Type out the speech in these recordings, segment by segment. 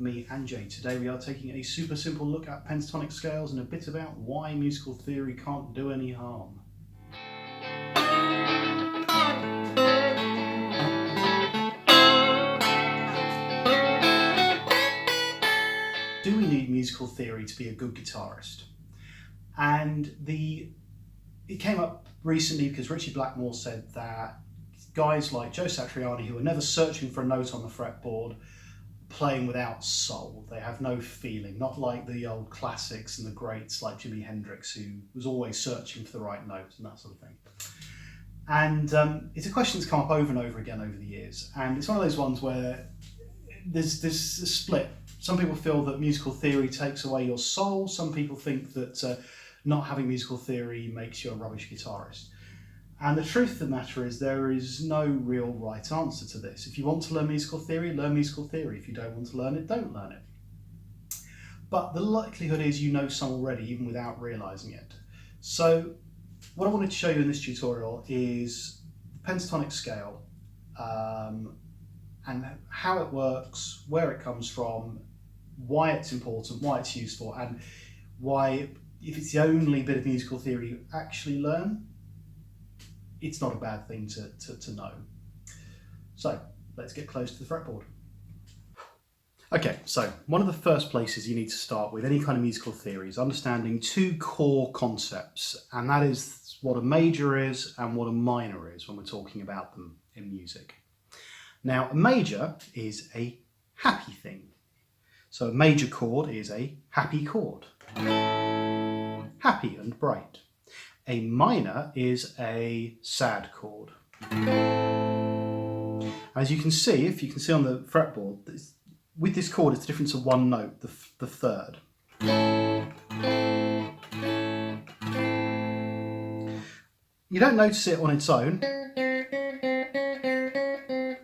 me, Anjay. Today we are taking a super simple look at pentatonic scales and a bit about why musical theory can't do any harm. Do we need musical theory to be a good guitarist? And it came up recently because Ritchie Blackmore said that guys like Joe Satriani, who are never searching for a note on the fretboard, playing without soul. They have no feeling, not like the old classics and the greats like Jimi Hendrix, who was always searching for the right note and that sort of thing. And it's a question that's come up over and over again over the years, and it's one of those ones where there's a split. Some people feel that musical theory takes away your soul. Some people think that not having musical theory makes you a rubbish guitarist. And the truth of the matter is there is no real right answer to this. If you want to learn musical theory, learn musical theory. If you don't want to learn it, don't learn it. But the likelihood is you know some already, even without realising it. So what I wanted to show you in this tutorial is the pentatonic scale, and how it works, where it comes from, why it's important, why it's useful, and why, if it's the only bit of musical theory you actually learn, it's not a bad thing to know. So let's get close to the fretboard. Okay, so one of the first places you need to start with any kind of musical theory is understanding two core concepts, and that is what a major is and what a minor is when we're talking about them in music. Now, a major is a happy thing. So a major chord is a happy chord. Happy and bright. A minor is a sad chord. As you can see, if you can see on the fretboard, with this chord it's the difference of one note, the third. You don't notice it on its own,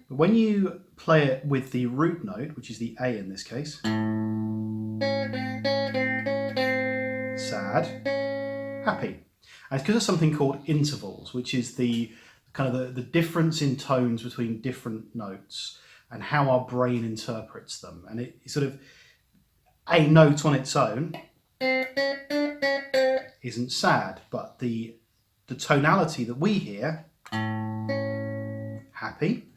but when you play it with the root note, which is the A in this case, sad, happy. And it's because of something called intervals, which is the kind of the difference in tones between different notes and how our brain interprets them. And it's sort of a note on its own isn't sad, but the tonality that we hear, happy,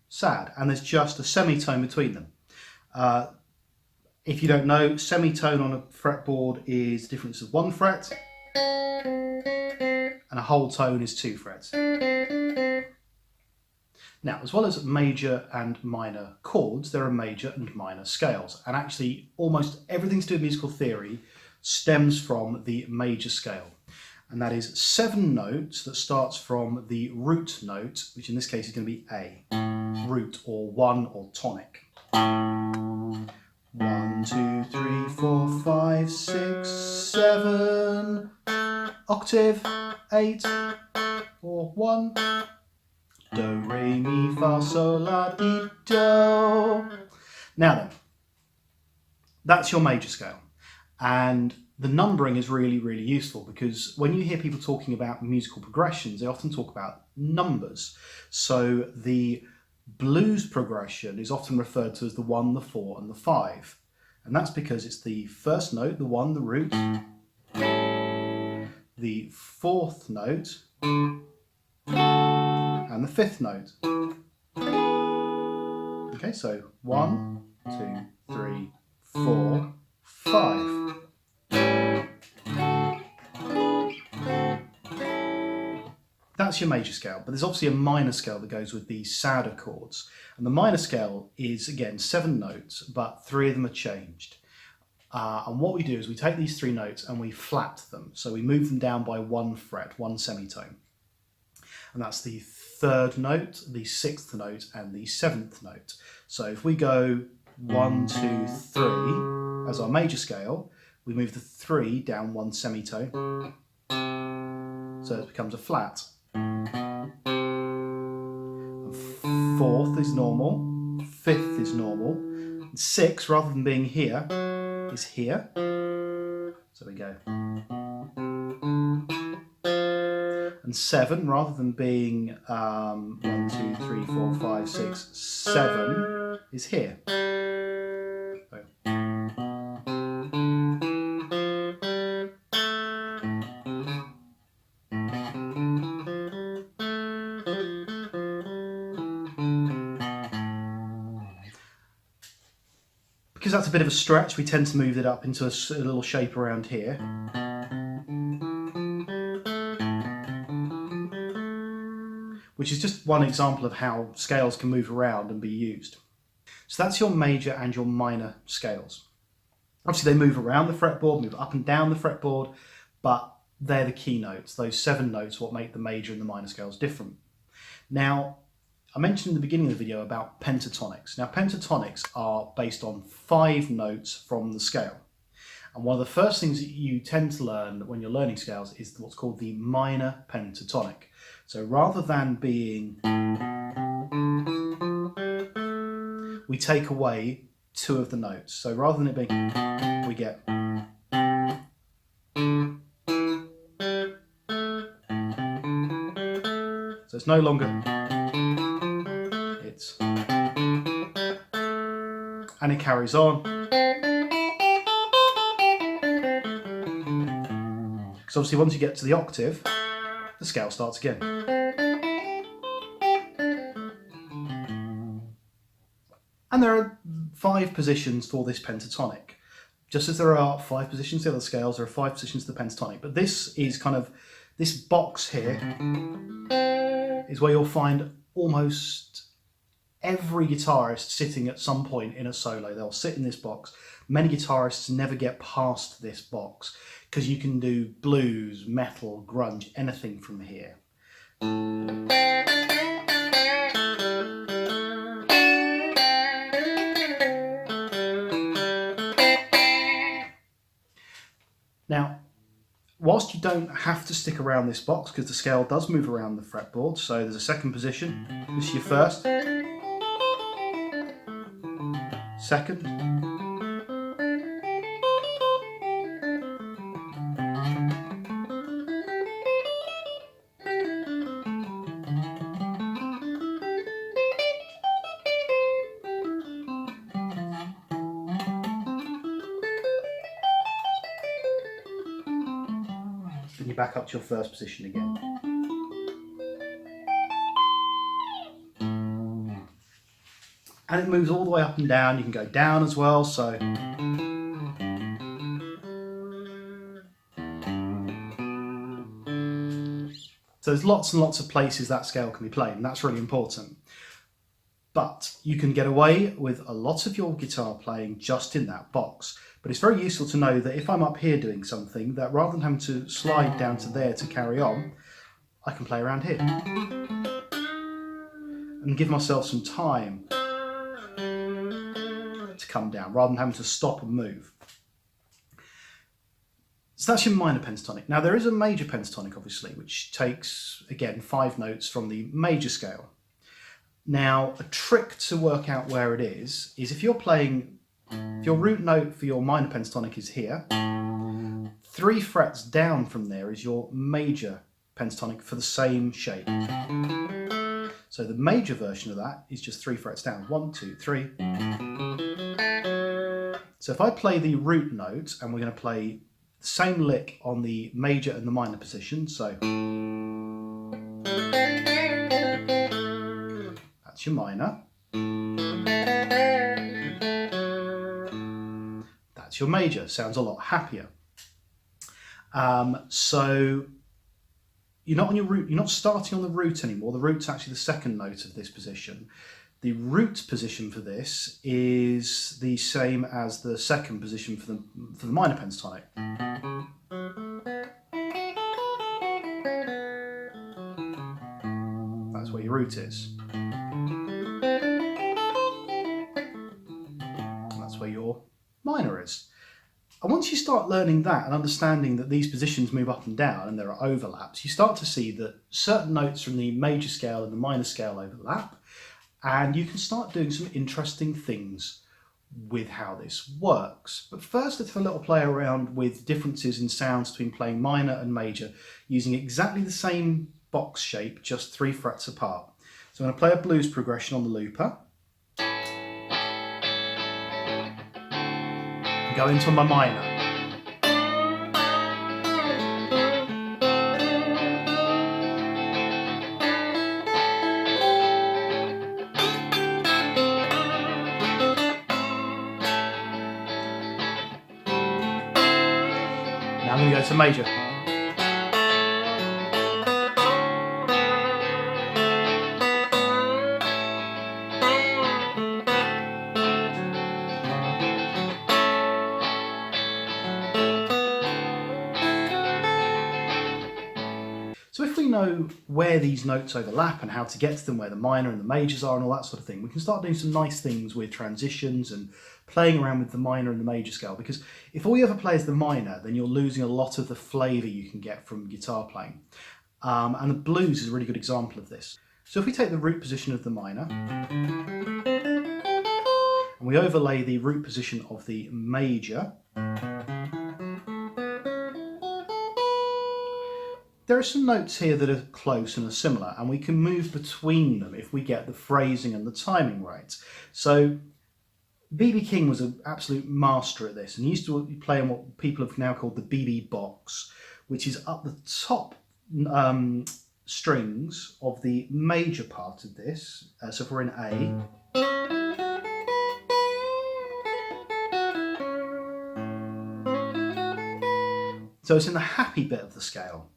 sad, and there's just a semitone between them. If you don't know, semitone on a fretboard is the difference of one fret, and a whole tone is 2 frets. Now, as well as major and minor chords, there are major and minor scales, and actually almost everything to do with musical theory stems from the major scale, and that is 7 notes that starts from the root note, which in this case is going to be A, root or 1 or tonic. 1, 2, 3, 4, 5, 6, 7, octave, 8, or 1, do, re, mi, fa, sol, la, ti, do. Now then, that's your major scale, and the numbering is really, really useful because when you hear people talking about musical progressions, they often talk about numbers. So the blues progression is often referred to as the 1, the 4 and the 5, and that's because it's the first note, the 1, the root, the 4th note and the 5th note. Okay, so 1, 2, 3, 4, 5. That's your major scale, but there's obviously a minor scale that goes with the sadder chords. And the minor scale is, again, 7 notes, but 3 of them are changed. And what we do is we take these 3 notes and we flat them. So we move them down by 1 fret, 1 semitone. And that's the 3rd note, the 6th note, and the 7th note. So if we go 1, 2, 3 as our major scale, we move the 3 down 1 semitone. So it becomes a flat. 4th is normal, 5th is normal, and 6, rather than being here, is here. So we go. And 7, rather than being 1, 2, 3, 4, 5, 6, 7, is here. Because that's a bit of a stretch, we tend to move it up into a little shape around here. Which is just one example of how scales can move around and be used. So that's your major and your minor scales. Obviously they move around the fretboard, move up and down the fretboard, but they're the key notes. Those 7 notes, what make the major and the minor scales different. Now, I mentioned in the beginning of the video about pentatonics. Now, pentatonics are based on 5 notes from the scale. And one of the first things that you tend to learn when you're learning scales is what's called the minor pentatonic. So rather than being, we take away 2 of the notes. So rather than it being, we get. So it's no longer, it's, and it carries on. Because obviously once you get to the octave, the scale starts again. And there are 5 positions for this pentatonic. Just as there are 5 positions to the other scales, there are 5 positions to the pentatonic. But this is kind of, this box here is where you'll find almost every guitarist sitting at some point in a solo. They'll sit in this box. Many guitarists never get past this box because you can do blues, metal, grunge, anything from here. Now, whilst you don't have to stick around this box because the scale does move around the fretboard, so there's a second position. This is your first, second, then you back up to your first position again. And it moves all the way up and down. You can go down as well, so. So there's lots and lots of places that scale can be played, and that's really important. But you can get away with a lot of your guitar playing just in that box. But it's very useful to know that if I'm up here doing something, that rather than having to slide down to there to carry on, I can play around here. And give myself some time to come down, rather than having to stop and move. So that's your minor pentatonic. Now there is a major pentatonic, obviously, which takes, again, 5 notes from the major scale. Now, a trick to work out where it is if you're playing, if your root note for your minor pentatonic is here, 3 frets down from there is your major pentatonic for the same shape. So the major version of that is just 3 frets down. 1, 2, 3. So if I play the root note, and we're going to play the same lick on the major and the minor position, so that's your minor, that's your major. Sounds a lot happier. So you're not on your root, you're not starting on the root anymore. The root's actually the second note of this position. The root position for this is the same as the second position for the minor pentatonic. That's where your root is. That's where your minor is. And once you start learning that and understanding that these positions move up and down and there are overlaps, you start to see that certain notes from the major scale and the minor scale overlap, and you can start doing some interesting things with how this works. But first, let's have a little play around with differences in sounds between playing minor and major using exactly the same box shape, just 3 frets apart. So I'm going to play a blues progression on the looper. Go into my minor. it's a major. So if we know where these notes overlap and how to get to them, where the minor and the majors are and all that sort of thing, we can start doing some nice things with transitions and playing around with the minor and the major scale. Because if all you ever play is the minor, then you're losing a lot of the flavour you can get from guitar playing. And the blues is a really good example of this. So if we take the root position of the minor and we overlay the root position of the major, there are some notes here that are close and are similar, and we can move between them if we get the phrasing and the timing right. So B.B. King was an absolute master at this, and he used to play on what people have now called the B.B. box, which is up the top strings of the major part of this. So if we're in A, so it's in the happy bit of the scale.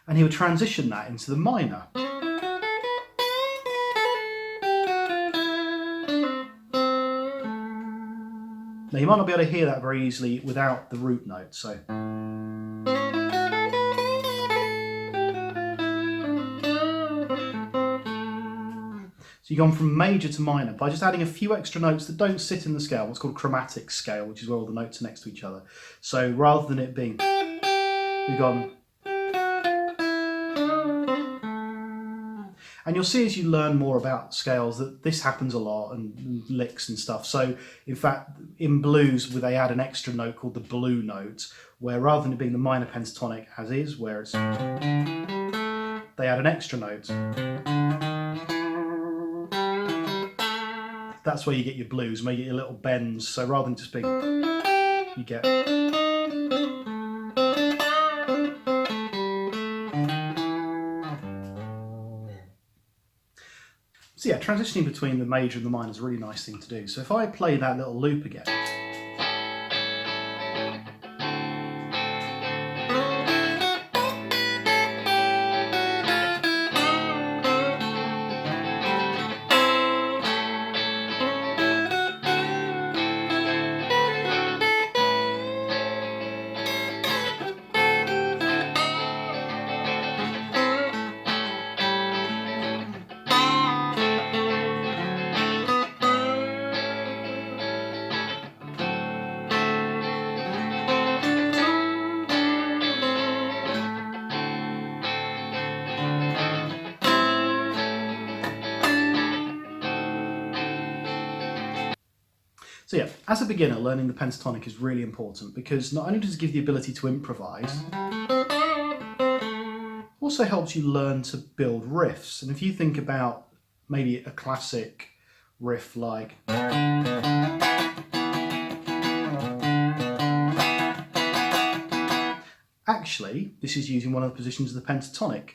And he would transition that into the minor. Now you might not be able to hear that very easily without the root note, so. So you've gone from major to minor by just adding a few extra notes that don't sit in the scale, what's called chromatic scale, which is where all the notes are next to each other. So rather than it being, we've gone. And you'll see as you learn more about scales that this happens a lot, and licks and stuff. So in fact, in blues, they add an extra note called the blue note, where rather than it being the minor pentatonic as is, where it's, they add an extra note. That's where you get your blues, where you get your little bends. So rather than just being, you get. So yeah, transitioning between the major and the minor is a really nice thing to do. So if I play that little loop again, so yeah, as a beginner, learning the pentatonic is really important because not only does it give the ability to improvise, also helps you learn to build riffs. And if you think about maybe a classic riff like, actually, this is using one of the positions of the pentatonic.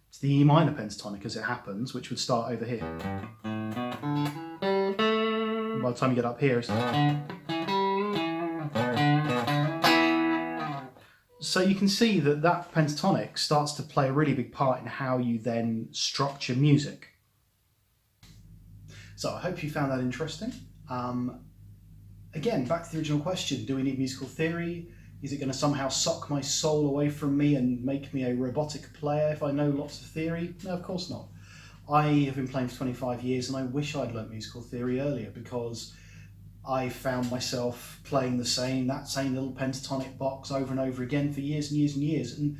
It's the E minor pentatonic as it happens, which would start over here. And by the time you get up here, it's... So you can see that that pentatonic starts to play a really big part in how you then structure music. So I hope you found that interesting. Again, back to the original question, do we need musical theory? Is it going to somehow suck my soul away from me and make me a robotic player if I know lots of theory? No, of course not. I have been playing for 25 years and I wish I'd learnt musical theory earlier because I found myself playing that same little pentatonic box over and over again for years and years and years, and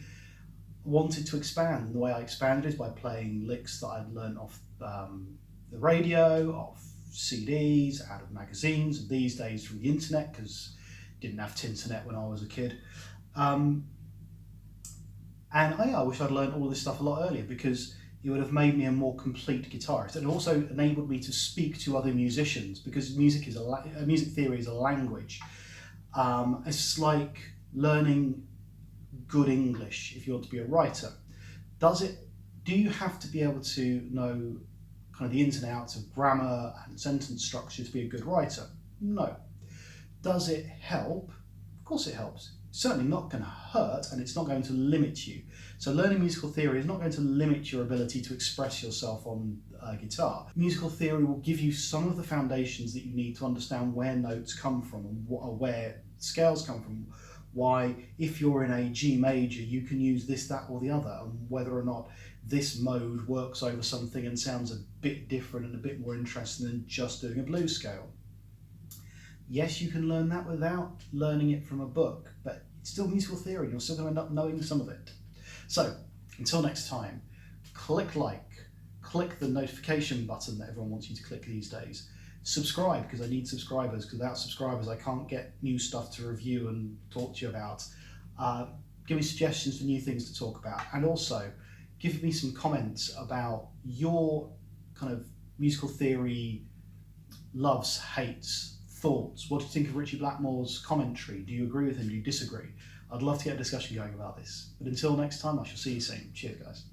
wanted to expand. And the way I expanded is by playing licks that I'd learnt off the radio, off CDs, out of magazines, and these days from the internet, because didn't have Tinternet when I was a kid. And I wish I'd learned all this stuff a lot earlier because it would have made me a more complete guitarist, and also enabled me to speak to other musicians because music theory is a language. It's like learning good English if you want to be a writer. Does it Do you have to be able to know kind of the ins and outs of grammar and sentence structure to be a good writer? No. Does it help? Of course it helps. It's certainly not going to hurt, and it's not going to limit you. So learning musical theory is not going to limit your ability to express yourself on guitar. Musical theory will give you some of the foundations that you need to understand where notes come from and where scales come from. Why, if you're in a G major, you can use this, that, or the other, and whether or not this mode works over something and sounds a bit different and a bit more interesting than just doing a blues scale. Yes, you can learn that without learning it from a book, but it's still musical theory. You're still going to end up knowing some of it. So, until next time, click the notification button that everyone wants you to click these days. Subscribe, because I need subscribers, because without subscribers I can't get new stuff to review and talk to you about. Give me suggestions for new things to talk about, and also give me some comments about your kind of musical theory loves, hates, thoughts. What do you think of Richie Blackmore's commentary? Do you agree with him? Do you disagree? I'd love to get a discussion going about this. But until next time, I shall see you soon. Cheers, guys.